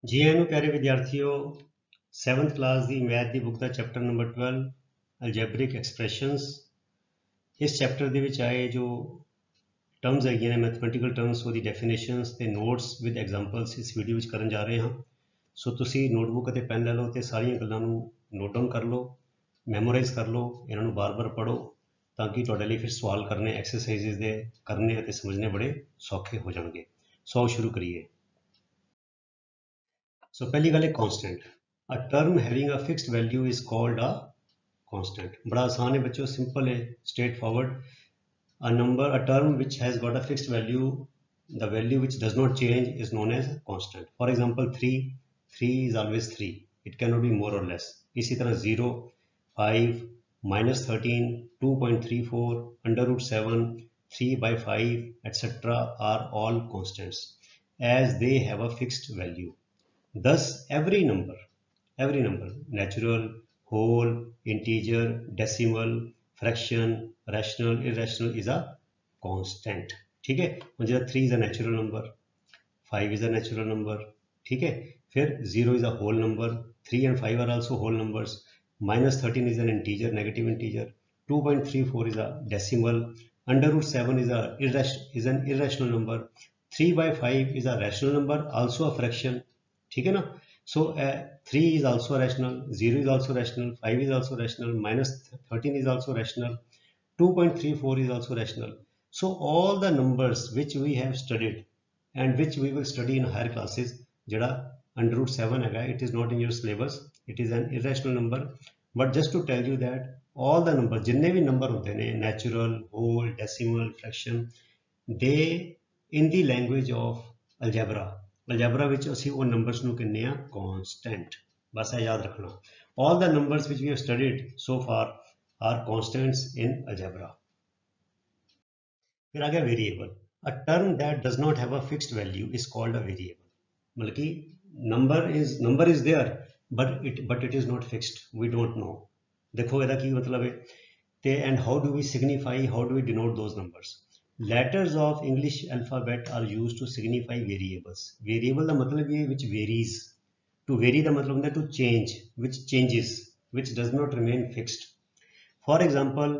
जी आनू प्यारे विद्यार्थियों, 7th क्लास की मैथ की बुक का चैप्टर नंबर 12 अलजेब्रिक एक्सप्रैशनस। इस चैप्टर के आए जो टर्म्स है मैथमेटिकल टर्म्स वो डेफिनेशनस ते नोट्स विद एग्जांपल्स इस वीडियो में करन जा रहे हैं। सो तुसी नोटबुक ते पेन ले लो तो सारिया गल्लां नूं नोट डाउन कर लो, मैमोराइज कर लो, इन्हों बार बार पढ़ो ताकि तुहाडे लई फिर सवाल करने एक्सरसाइजिज दे करने ते समझने बड़े सौखे हो जाएंगे। सो आओ शुरू करिए। सो पहली गल है constant. A term having a fixed value is called a constant. बड़ा आसान है बच्चों, सिंपल है, straight forward. A number, a term which has got a fixed value, the value which does not change is known as constant. For example 3 is always 3, it cannot be more or less. इसी तरह 0, 5, -13, 2.34, √7, 3/5 etc. are all constants as they have a fixed value. Thus, every number, natural, whole, integer, decimal, fraction, rational, irrational is a constant. ठीक है, मतलब 3 is a natural number, 5 is a natural number. ठीक है, फिर 0 is a whole number, 3 and 5 are also whole numbers, -13 is an integer, negative integer, 2.34 is a decimal, √7 is an irrational number, 3/5 is a rational number, also a fraction. ठीक है ना। So 3 is also rational, 0 is also rational, 5 is also rational, -13 is also rational, 2.34 is also rational. So all the numbers which we have studied and which we will study in higher classes, jada √7 है, it is not in your syllabus, it is an irrational number. But just to tell you that all the numbers, जितने भी number होते हैं, natural, whole, decimal, fraction, they in the language of algebra ਵਿੱਚ ਅਸੀਂ ਉਹ numbers ਨੂੰ ਕਹਿੰਦੇ ਆ ਕਾਂਸਟੈਂਟ। ਬਸ ਇਹ ਯਾਦ ਰੱਖਣਾ, all the numbers which we have studied so far are constants in algebra. फिर आ गया variable. A term that does not have a fixed value is called a variable. मतलब कि number is there but it is not fixed, we don't know. देखो ਇਹਦਾ ਕੀ मतलब है ਤੇ and how do we signify, how do we denote those numbers. Letters of English alphabet are used to signify variables. Variable का मतलब ये which varies. To vary का मतलब होता है to change, which changes, which does not remain fixed. For example,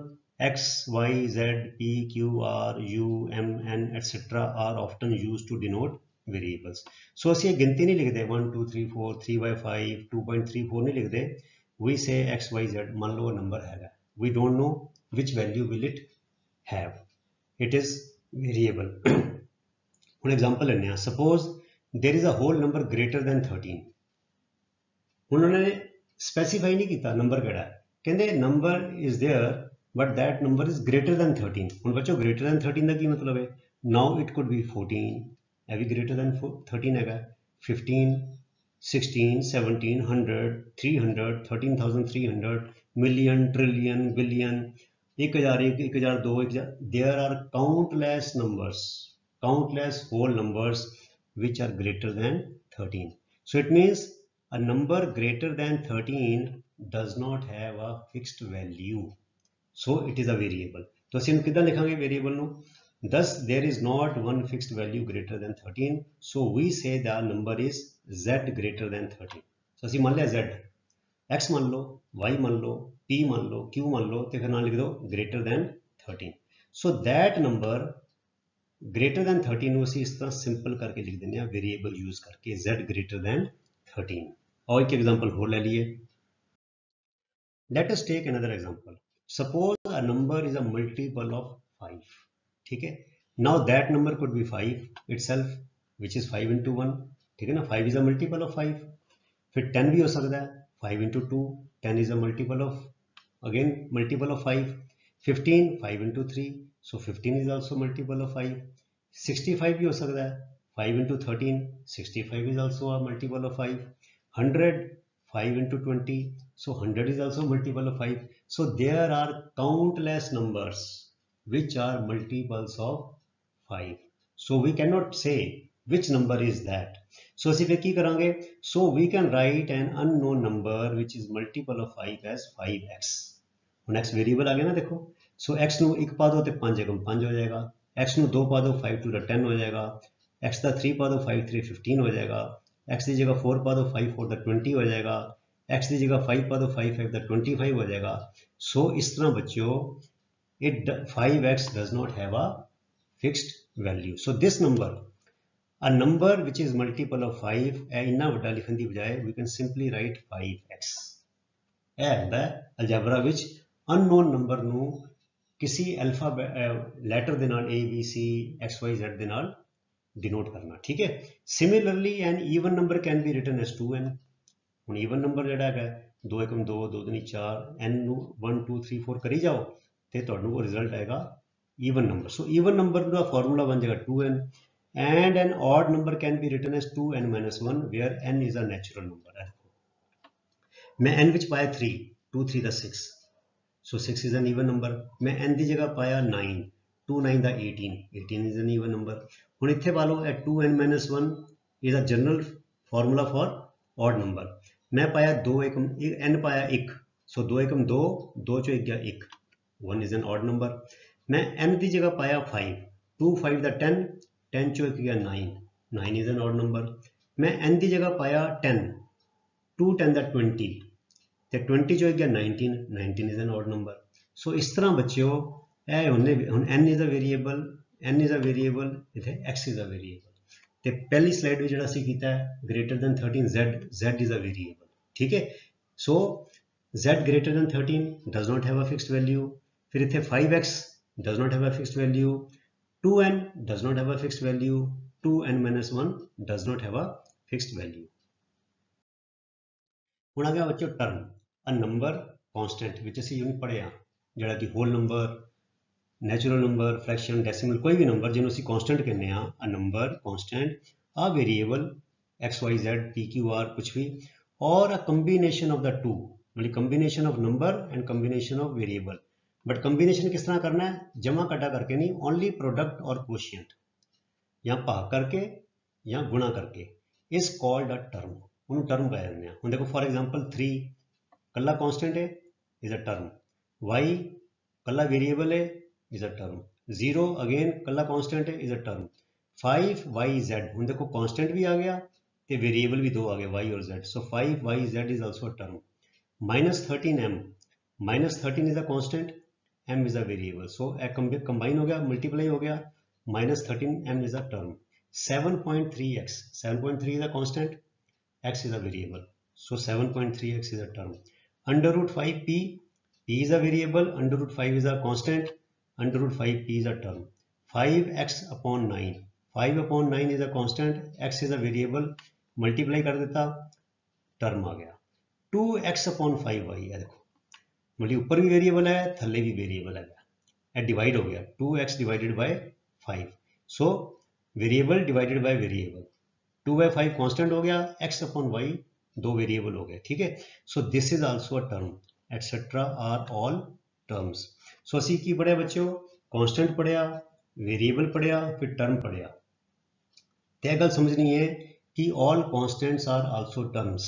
X, Y, Z, P, Q, R, U, M, N, etc. are often used to denote variables. So ਅਸੀਂ ਇਹ ਗਿਣਤੀ नहीं लिखते 1 2 3 4 3/5 2.34 नहीं लिखते, we say X, Y, Z, मान लो number है, we don't know which value will it have. It is variable. ਹੁਣ एग्जांपल लेने हैं, suppose there is a whole number greater than 13. ਹੁਣ ਉਹਨਾਂ ਨੇ स्पेसिफाई नहीं किया नंबर केड़ा है, कहते number is there but that number is greater than 13. ਹੁਣ बच्चों ग्रेटर दैन 13 का की मतलब है, नाउ इट कुड बी 14, है भी ग्रेटर दैन 13 है, 15, 16, 17, 100, 300, 13,300, million, trillion, billion, 1001, 1002, 1000. There are countless numbers, countless whole numbers which are greater than 13. So it means a number greater than 13 does not have a fixed value. So it is a variable. तो ਅਸੀਂ ਇਹਨੂੰ ਕਿੱਦਾਂ ਲਿਖਾਂਗੇ variable ਨੂੰ? Thus there is not one fixed value greater than 13. So we say the number is z greater than 13. So ਅਸੀਂ ਮੰਨ ਲਿਆ z, x मान लो, y मान लो, p मान लो, q मान लो, तो फिर नाम लिख दो greater than 13. So that number greater than 13 ਨੂੰ ਅਸੀਂ ਇਸ ਤਰ੍ਹਾਂ ਸਿੰਪਲ ਕਰਕੇ ਲਿਖ ਦਿੰਦੇ ਹਾਂ वेरिएबल यूज करके z greater than 13. और एक एग्जांपल और ले लिए। Let us take another example. Suppose a number is a multiple of 5. ठीक है, now that number could be 5 itself, which is 5 into 1. ठीक है ना, 5 is a multiple of 5. फिर 10 भी हो सकता है, 5 into 2, 10 is a multiple of, again multiple of 5. 15, 5 into 3, so 15 is also multiple of 5. 65 भी हो सकता है, 5 into 13, 65 is also a multiple of 5. 100, 5 into 20, so 100 is also multiple of 5. So there are countless numbers which are multiples of 5. So we cannot say which number is that. So ਅਸੀਂ ਫਿਰ ਕੀ ਕਰਾਂਗੇ? So we can write an unknown number which is multiple of 5 as 5x. ਹੁਣ x variable आ गया ना, देखो। So x ਨੂੰ 1 ਪਾ ਦੋ ਤੇ 5 एकम 5 हो जाएगा, x ਨੂੰ 2 ਪਾ ਦੋ 5 2 10 हो जाएगा, x ਦਾ 3 ਪਾ ਦੋ 5 3 15 हो जाएगा, x की जगह 4 पा दो 5 4 द 20 हो जाएगा, x की जगह 5 पा दो 5 5 द 25 हो जाएगा। सो इस तरह बच्चों it 5x does not have a fixed value. So this number, a number which is multiple of 5, इन्ना वड्डा लिखने की बजाय we can simply write 5x. ਇਹ ਹੁੰਦਾ ਅਲਜਬਰਾ ਵਿੱਚ ਅਨਨੋਨ ਨੰਬਰ ਨੂੰ किसी अल्फा लैटर ਦੇ ਨਾਲ a b c x y z ਦੇ ਨਾਲ डिनोट करना, ठीक है। Similarly an even number can be written as 2n। ਹੁਣ ਈਵਨ ਨੰਬਰ ਜਿਹੜਾ ਹੈਗਾ 2 1 2 2 3 4 n ਨੂੰ 1 2 3 4 ਕਰੀ ਜਾਓ ਤੇ ਤੁਹਾਨੂੰ ਉਹ ਰਿਜ਼ਲਟ ਆਏਗਾ ਈਵਨ ਨੰਬਰ। ਸੋ ਈਵਨ ਨੰਬਰ ਦਾ ਫਾਰਮੂਲਾ ਬਣ ਜਾਏਗਾ 2n and an odd number can be written as 2n minus 1 where n is a natural number। मैं n ਵਿੱਚ ਪਾਇਆ 3 2 3 ਦਾ 6, so 6 is an even number। मैं n ਦੀ ਜਗ੍ਹਾ ਪਾਇਆ 9 2 9 ਦਾ 18 18 is an even number। ਹੁਣ ਇੱਥੇ ਪਾ ਲਓ 2n minus 1 is a general formula for odd number। मैं पाया 2 1 n पाया 1, so 2 1 2 2 चो 1 गया 1 1 is an odd number। मैं n की जगह पाया 5 2 5 दा 10 10 चो 1 गया 9 9 is an odd number। मैं n की जगह पाया 10 2 10 दा 20 ਤੇ 20 ਚੋਂ 1 ਗਿਆ 19 19 is an odd number। ਸੋ ਇਸ ਤਰ੍ਹਾਂ ਬੱਚਿਓ ਇਹ ਹੁੰਦੇ ਹੁਣ n is a variable ਇੱਥੇ x is a variable ਤੇ ਪਹਿਲੀ ਸਲਾਈਡ ਵਿੱਚ ਜਿਹੜਾ ਅਸੀਂ ਕੀਤਾ ਹੈ greater than 13 z is a variable, ਠੀਕ ਹੈ। ਸੋ z greater than 13 does not have a fixed value। ਫਿਰ ਇੱਥੇ 5x does not have a fixed value, 2n does not have a fixed value, 2n minus 1 does not have a fixed value। ਹੁਣ ਆ ਗਿਆ ਬੱਚੋ term a number constant ਵਿੱਚ ਅਸੀਂ unit ਪੜ੍ਹਿਆ ਜਿਹੜਾ ਕਿ whole number, natural number, fraction, decimal, कोई भी नंबर ਜਿਹਨੂੰ ਅਸੀਂ constant ਕਹਿੰਦੇ ਆ a number constant, a variable x y z p q r कुछ भी, और a combination of the two, मतलब combination of number and combination of variable। but combination किस तरह करना है, जमा कटा करके नहीं, only product और quotient या भाग करके या गुणा करके is called a term। ਉਹਨੂੰ term ਕਹਿ ਦਿੰਦੇ ਆ। ਹੁਣ ਦੇਖੋ for example 3 ਕੱਲਾ constant है is a term, y ਕੱਲਾ variable है is a term, 0 अगेन कला कांस्टेंट है is a term, 5yz ਹੁਣ देखो कांस्टेंट भी आ गया ਤੇ वेरिएबल भी दो आ गए y और z, so 5yz is also a term। minus 13m is a constant, m is a variable, so combine हो गया मल्टीप्लाई हो गया, minus 13m is a term। 7.3x 7.3 is a constant, x is a variable, so 7.3x is a term। under root 5p p is a variable, under root 5 is a constant, under root 5p is a term। 5x upon 9 5 upon 9 is a constant, x is a variable, multiply कर देता term आ गया। 2x upon 5y है देखो, मतलब ऊपर भी variable है थल्ले भी वेरिएबल है, ये डिवाइड हो गया 2x divided by 5, so variable divided by variable, 2/5 constant हो गया, x upon y दो वेरिएबल हो गए, ठीक है। So this is also a term, etcetera are all terms. सो ਅਸੀਂ ਕੀ ਪੜਿਆ ਬੱਚਿਓ, ਕਾਂਸਟੈਂਟ ਪੜਿਆ, ਵੇਰੀਏਬਲ ਪੜਿਆ, ਫਿਰ ਟਰਮ ਪੜਿਆ। ਤੇ ਇਹ ਗੱਲ ਸਮਝਣੀ ਹੈ ਕਿ all constants are also terms,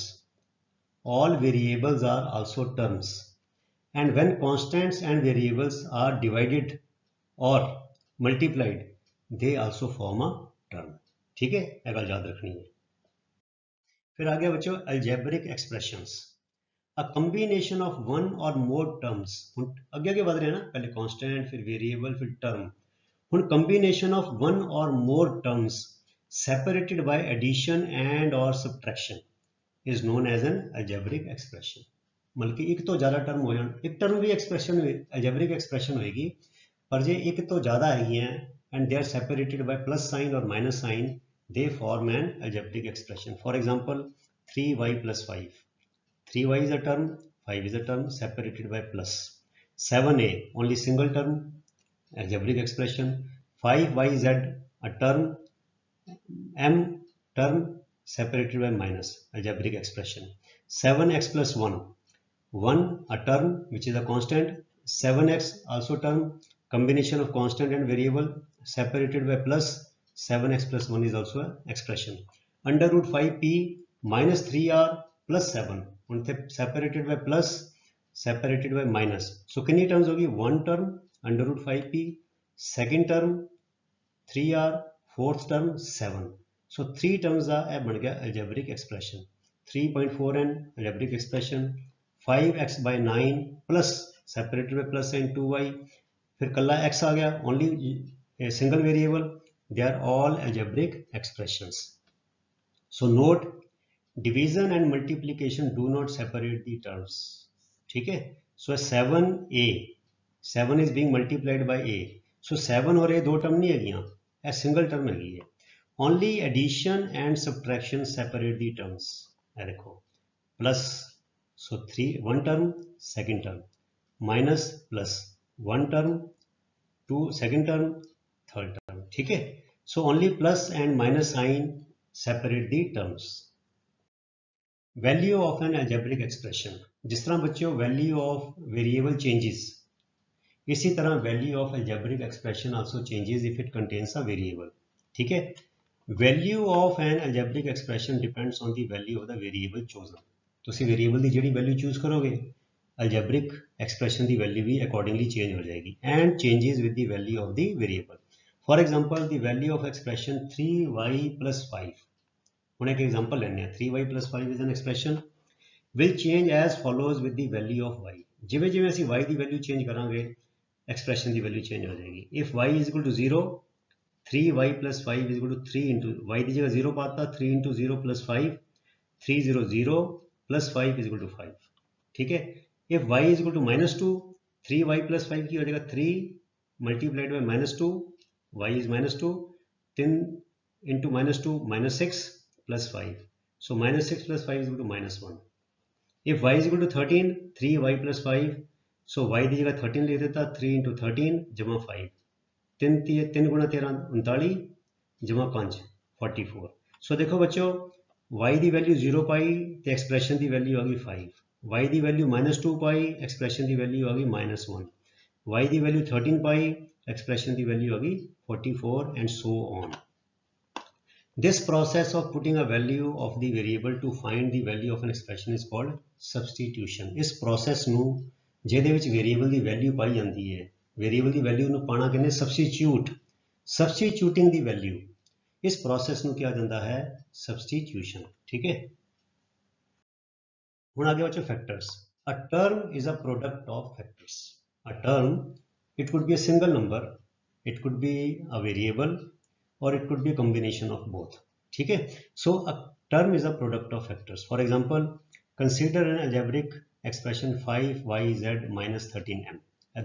all variables are also terms, and when constants and variables are divided or multiplied they also form a term, ठीक है, ये गल याद रखनी है। फिर आ गया बच्चों algebraic expressions, a combination of one or more terms। ਹੁਣ ਅੱਗੇ ਅੱਗੇ ਵਧ ਰਹੇ ਨਾ, ਪਹਿਲੇ constant ਫਿਰ variable ਫਿਰ term। ਹੁਣ combination of one or more terms separated by addition and or subtraction is known as an algebraic expression। मतलब कि ਇੱਕ ਤੋਂ ਜ਼ਿਆਦਾ ਟਰਮ ਹੋ ਜਾਣ, ਇੱਕ ਟਰਮ ਵੀ ਐਕਸਪ੍ਰੈਸ਼ਨ algebraic expression ਹੋਏਗੀ, ਪਰ ਜੇ ਇੱਕ ਤੋਂ ਜ਼ਿਆਦਾ ਹੈਗੀਆਂ and they are separated by plus sign or minus sign they form an algebraic expression। for example 3y plus 5, 3y is a term, 5 is a term, separated by plus। 7a only single term, algebraic expression। 5yz a term, m term, separated by minus, algebraic expression। 7x plus 1 a term which is a constant, 7x also term, combination of constant and variable, separated by plus, 7x plus 1 is also an expression। under root 5p minus 3r plus 7 separated by plus, separated by minus, so कितनी terms होगी, one term under root 5p, second term 3r, fourth term 7। So 3 terms का यह बन गया algebraic expression 3.4n algebraic expression 5x/9 plus separated by plus and 2y फिर कल्ला x आ गया only single variable they are all algebraic expressions so note division and multiplication do not separate the terms ठीक है so 7 is being multiplied by a so 7 और a दो term नहीं है यह सिंगल टर्म है only addition and subtraction separate the terms देखो plus so 1 term second term minus plus 1 term 2 second term third term ठीक है so only plus and minus sign separate the terms value of an algebraic expression जिस तरह बच्चों value of variable changes इसी तरह value of algebraic expression also changes if it contains a variable ठीक है value of an algebraic expression depends on the value of the variable chosen तुसी variable दी ਜਿਹੜੀ value choose करोगे algebraic expression दी value भी accordingly change हो जाएगी and changes with the value of the variable for example the value of expression 3y + 5 ਹੁਣ एक example लेने हैं 3y + 5 is an expression will change as follows with the value of y ਜਿਵੇਂ ਜਿਵੇਂ ਅਸੀਂ y ਦੀ value change ਕਰਾਂਗੇ expression ਦੀ value change ਹੋ ਜਾਏਗੀ if y = 0 3y + 5 = 3 into y ਦੀ ਜਗ੍ਹਾ 0 ਪਾਤਾ 3 into 0 + 5 300 + 5 = 5 ठीक है if y = -2 3y + 5 की हो जाएगा 3 multiplied by -2 y is -2 3 into -2 -6 + 5 so -6 + 5 = -1 if y = 13 3y + 5 so y की जगह 13 ले देता 3 into 13 जमा 5 3 3 गुणा 13 39 जमा 5 44 सो देखो बच्चों y की वैल्यू 0 पाई तो एक्सप्रैशन की वैल्यू आ गई 5 y की वैल्यू -2 पाई एक्सप्रैशन की वैल्यू आ गई -1 y की वैल्यू 13 पाई एक्सप्रैशन की वैल्यू आ गई 44 and so on This process of putting a value of the variable to find the value of an expression is called substitution. इस process ਨੂੰ ਜਿਹਦੇ ਵਿੱਚ variable ਦੀ value ਪਾਈ ਜਾਂਦੀ ਹੈ variable ਦੀ value ਨੂੰ ਪਾਣਾ ਕਹਿੰਦੇ substituting the value ਇਸ process ਨੂੰ ਕਿਹਾ ਜਾਂਦਾ ਹੈ substitution ਠੀਕ ਹੈ ਹੁਣ ਆਗੇ ਬੱਚੋ factors a term is a product of factors a term it could be a single number it could be a variable or it could be a combination of both ठीक है so a term is a product of factors for example consider an algebraic expression 5yz minus 13m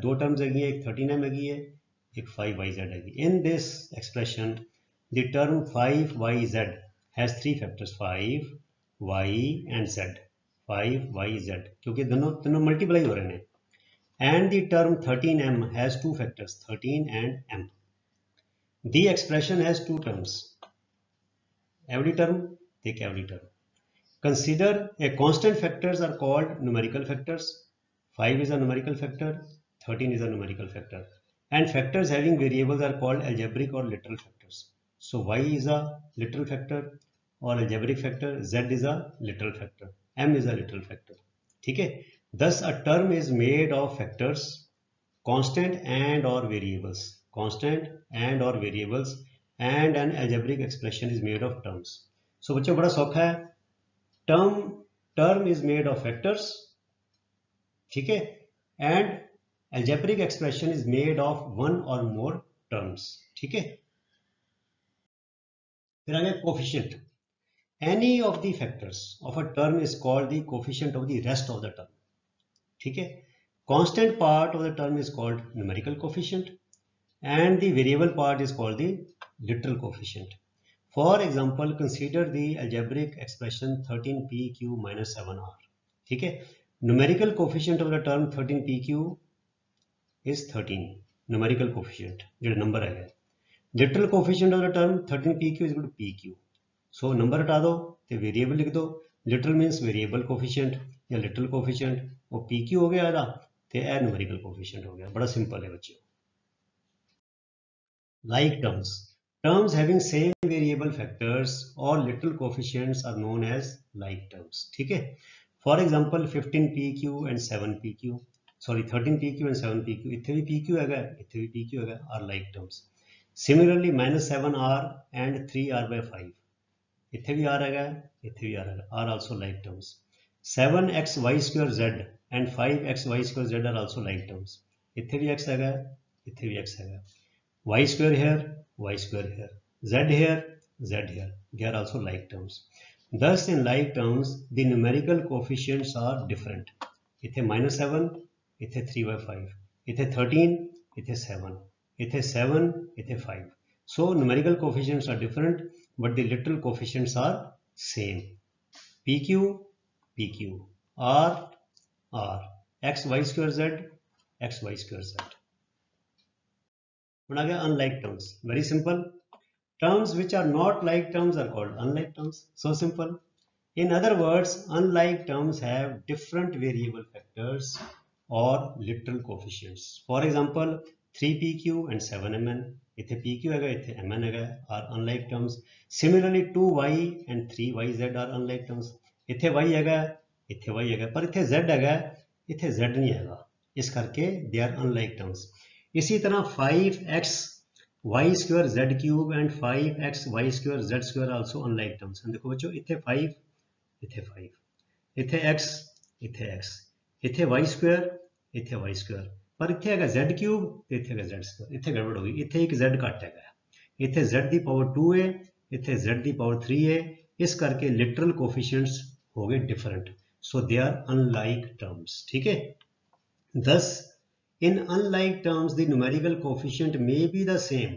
दो terms है एक 13m है एक 5yz है in this expression the term 5yz has three factors 5 y and z 5yz क्योंकि दोनों multiply हो रहे हैं and the term 13m has two factors 13 and m The expression has two terms. Every term, take every term. Consider a constant factors are called numerical factors. 5 is a numerical factor, 13 is a numerical factor. And factors having variables are called algebraic or literal factors. So y is a literal factor or algebraic factor, z is a literal factor, m is a literal factor. ठीक है? Thus a term is made of factors, constant and or variables. Constant and or variables and an algebraic expression is made of terms. So बच्चों बड़ा सौखा है term is made of factors ठीक है and algebraic expression is made of one or more terms ठीक है फिर आगे coefficient any of the factors of a term is called the coefficient of the rest of the term ठीक है constant part of the term is called numerical coefficient and the variable part is called the literal coefficient. For example, consider the algebraic expression 13pq minus 7r. ठीक है numerical coefficient of the term 13pq is 13 numerical coefficient जो number है literal coefficient of the term 13pq is equal to pq. So number हटा दो तो variable लिख दो literal means variable coefficient या literal coefficient वो pq हो गया था तो यह numerical coefficient हो गया बड़ा simple है बच्चों Like terms. Terms having same variable factors or literal coefficients are known as like terms. ठीक है For example 15pq and 7pq sorry 13pq and 7pq इत्थे भी pq हैगा इत्थे भी pq हैगा are like terms. Similarly -7r and 3r/5 ਇੱਥੇ ਵੀ r ਹੈਗਾ, ਇੱਥੇ ਵੀ r ਹੈਗਾ, are also like terms. 7xy square z and 5xy square z are also like terms. ਇੱਥੇ ਵੀ x ਹੈਗਾ, ਇੱਥੇ ਵੀ x ਹੈਗਾ, y square here, y square here, z here, z here, they are also like terms. Thus in like terms the numerical coefficients are different. ਇੱਥੇ -7, ਇੱਥੇ 3/5, ਇੱਥੇ 13, ਇੱਥੇ 7, ਇੱਥੇ 7, ਇੱਥੇ 5. So numerical coefficients are different but the literal coefficients are same. PQ, PQ, R, R, xy square z, xy square z. Now again unlike terms, very simple. Terms which are not like terms are called unlike terms. So simple. In other words, unlike terms have different variable factors or literal coefficients. For example, 3pq and 7mn. इथे pq हैगा, इथे mn हैगा, are unlike terms. Similarly, 2y and 3yz are unlike terms. इथे y हैगा, इथे y हैगा, पर इथे z हैगा, इथे z नहीं हैगा, इस करके they are unlike terms. इसी तरह 5x y square z cube and 5x y square z square also unlike terms. देखो बच्चों, इथे 5, इथे 5, इथे x, इथे x, इथे y square, इथे y square, पर इथे हैगा z क्यूब, इथे हैगा z square. इथे गड़बड़ हो गई, इथे एक z घट हैगा, इथे z दी पावर 2 है, इथे z दी पावर 3 है, इस करके लिटरल कोफिशिएंट्स हो गए different. So they are unlike terms. ठीक है. Thus in unlike terms the numerical coefficient may be the same.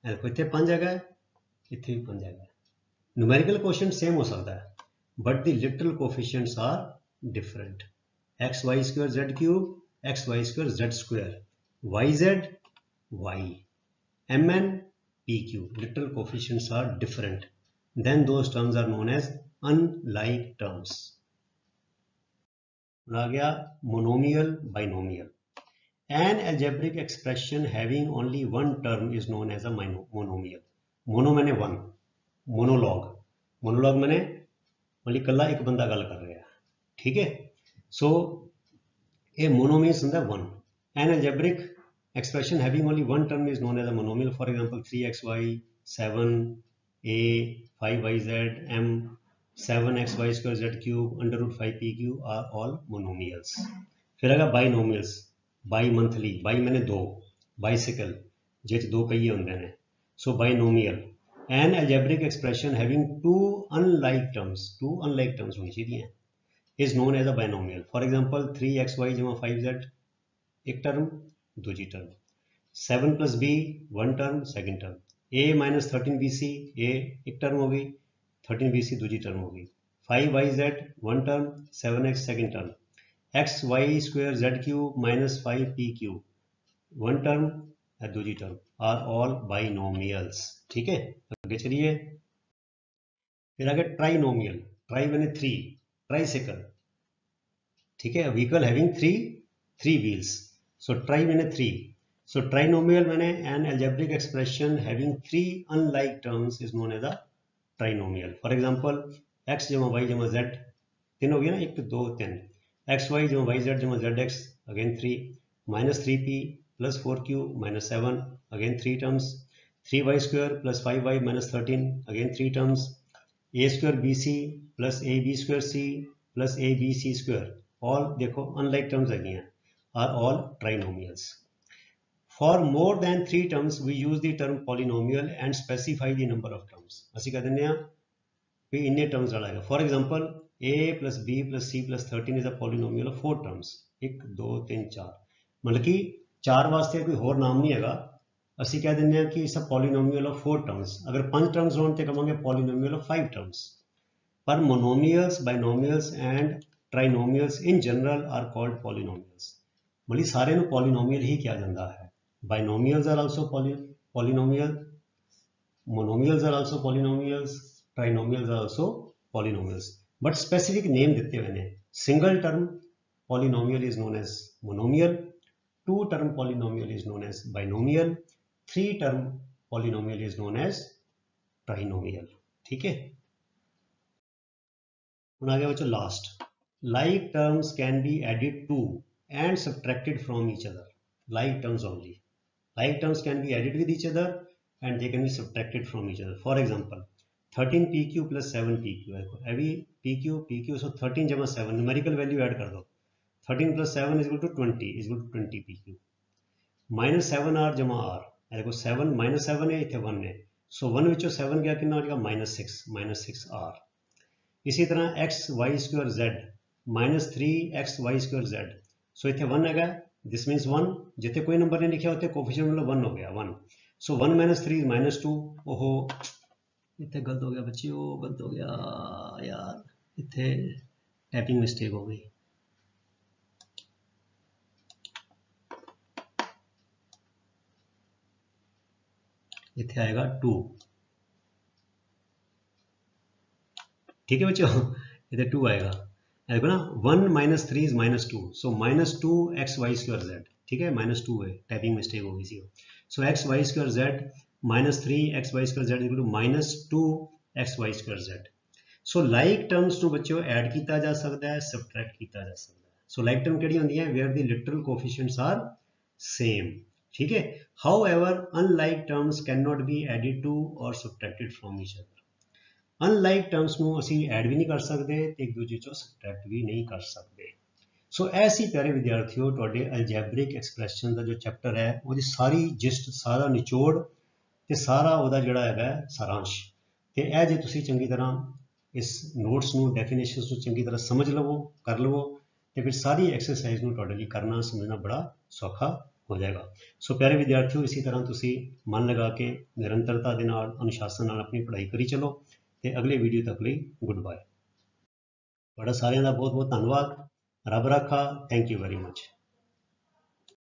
देखो इथे 5 हैगा, इथे भी 5 हैगा, numerical coefficient same हो सकता है but the literal coefficients are different. xy square z cube, xy square z square, yz y, mn pq, literal coefficients are different. Then those terms are known as unlike terms. आ गया monomial, binomial. An algebraic expression having only one term is known as a monomial. Mono मैंने one, monologue, monologue मैंने मतलब कल्ला एक बंदा गल कर रहा है. ठीक है. So a mono means one. An algebraic expression having only one term is known as a monomial. For example, 3xy, 7a, 5yz, m, 7xy square z cube, under root 5pq are all monomials. फिर आएगा binomials, bi-monthly, bi मैंने दो, bicycle जिस दो पहिए होंगे ने. So binomial. An algebraic expression having two unlike terms होनी चाहिए, is known as a binomial. For example, 3xy जमा 5z एक टर्म, दूसरी term, 7 plus b one term, second term, a minus 13bc a एक टर्म होगी, 13bc दूसरी term होगी, 5yz one term, 7x second term, xy square z cube minus 5pq one term दूसरी term, are all binomials. ठीक है. आगे चलिए. फिर आगे ट्राइनोमियल. ट्राई मैंने 3, ट्राइसाइकिल. ठीक है. Vehicle having three wheels. So tri मैंने 3. सो ट्राइनोमियल मैंने an algebraic expression having 3 unlike terms is known as a trinomial. For example x जमा y जमा z, तीन हो गया ना, 1 2 3, xy जमा yz जमा zx again 3, minus 3p plus 4q minus 7 again 3 terms, 3y square plus 5y minus 13 again 3 terms, a square bc plus ab square c plus abc square, all देखो unlike terms आ गई हैं, are all trinomials. For more than 3 terms we use the term polynomial and specify the number of terms. ਅਸੀਂ कह ਦਿੰਦੇ ਹਾਂ ਵੀ ਇੰਨੇ terms ਵਾਲਾ ਹੈਗਾ. For example, a plus b plus c plus 13 is a polynomial of 4 terms. 1 2 3 4, मतलब कि 4 ਵਾਸਤੇ ਕੋਈ ਹੋਰ ਨਾਮ ਨਹੀਂ ਹੈਗਾ. ਅਸੀਂ ਕਹਿ ਦਿੰਦੇ ਹਾਂ ਕਿ ਇਸ polynomial of 4 terms. ਅਗਰ 5 terms ਹੋਣ ਤੇ ਕਹਾਂਗੇ polynomial of 5 terms. पर monomials, binomials and trinomials in general are called polynomials. मतलब सारे ਨੂੰ polynomial ही किया जाता है. Binomials are also polynomial, monomials are also polynomials, trinomials are also polynomials. But specific name देते हुए ने, single term polynomial is known as monomial, 2 term polynomial is known as binomial, 3 term polynomial is known as trinomial. ठीक है. आगे बच्चों last. Like terms can be added to and subtracted from each other. Like terms only. Like terms can be added with each other and they can be subtracted from each other. For example, 13 PQ plus 7 PQ देखो अभी PQ सो 13 जमा 7 numerical value add कर दो 13 plus 7 is equal to 20 PQ minus 7 R जमा R देखो 7 minus 7 है इतने 1 है सो 1 विचों 7 गया कि माइनस 6 R इसी तरह x y square z minus 3x y square z so इतने 1 है दिस मीन्स 1 जितने कोई नंबर नहीं लिखा होते कोफिशिएंट मतलब 1 हो गया 1 सो 1 माइनस 3 माइनस 2 ओहो इतने गलत हो गया बच्चियों गलत हो गया यार इतने टाइपिंग मिस्टेक हो गई इतने आएगा 2 ठीक है बच्चों इधर 2 आएगा देखो ना 1 minus 3 is minus 2 so minus 2 x y square z ठीक है माइनस 2 है टाइपिंग मिस्टेक होगी सी so x y square z minus 3 x y square z equal to minus 2 x y square z so like terms ਨੂੰ बच्चों add किया जा सकता है सबट्रैक्ट किया जा सकता है सो लाइक टर्म ਕਿਹੜੀ ਹੁੰਦੀ ਹੈ where the literal coefficients are same ठीक है however unlike terms can not be added to और subtracted from each other unlike terms ਨੂੰ ਅਸੀਂ ਐਡ ਵੀ ਨਹੀਂ ਕਰ ਸਕਦੇ ਤੇ ਇੱਕ ਦੂਜੇ ਚੋਂ ਸਬਟ੍ਰੈਕਟ ਵੀ ਨਹੀਂ ਕਰ ਸਕਦੇ ਸੋ ਐਸੀ ਪਿਆਰੇ ਵਿਦਿਆਰਥੀਓ ਤੁਹਾਡੇ ਅਲਜੈਬਰਿਕ ਐਕਸਪ੍ਰੈਸ਼ਨ ਦਾ ਜੋ ਚੈਪਟਰ ਹੈ ਉਹਦੀ ਸਾਰੀ ਜਿਸਟ ਸਾਰਾ ਨਿਚੋੜ ਤੇ ਸਾਰਾ ਉਹਦਾ ਜਿਹੜਾ ਹੈਗਾ ਸਾਰਾਂਸ਼ ਤੇ ਇਹ ਜੇ ਤੁਸੀਂ ਚੰਗੀ ਤਰ੍ਹਾਂ ਇਸ ਨੋਟਸ ਨੂੰ ਡੈਫੀਨੇਸ਼ਨਸ ਨੂੰ ਚੰਗੀ ਤਰ੍ਹਾਂ ਸਮਝ ਲਵੋ ਕਰ ਲਵੋ ਤੇ ਫਿਰ ਸਾਰੀ ਐਕਸਰਸਾਈਜ਼ ਨੂੰ ਤੁਹਾਡੇ ਲਈ ਕਰਨਾ ਸਮਝਣਾ ਬੜਾ ਸੌਖਾ ਹੋ ਜਾਏਗਾ ਸੋ ਪਿਆਰੇ ਵਿਦਿਆਰਥੀਓ ਇਸੇ ਤਰ੍ਹਾਂ ਤੁਸੀਂ ਮਨ ਲਗਾ ਕੇ ਨਿਰੰਤਰਤਾ ਦੇ ਨਾਲ ਅਨੁਸ਼ਾਸਨ ਨਾਲ ਆਪਣੀ ਪੜ੍ਹਾਈ ਕਰੀ ਚਲੋ ਤੇ ਅਗਲੇ ਵੀਡੀਓ ਤੱਕ ਲਈ ਗੁੱਡ ਬਾਏ ਤੁਹਾਡਾ ਸਾਰਿਆਂ ਦਾ ਬਹੁਤ ਬਹੁਤ ਧੰਨਵਾਦ ਰੱਬ ਰਾਖਾ ਥੈਂਕ ਯੂ ਵੈਰੀ ਮਚ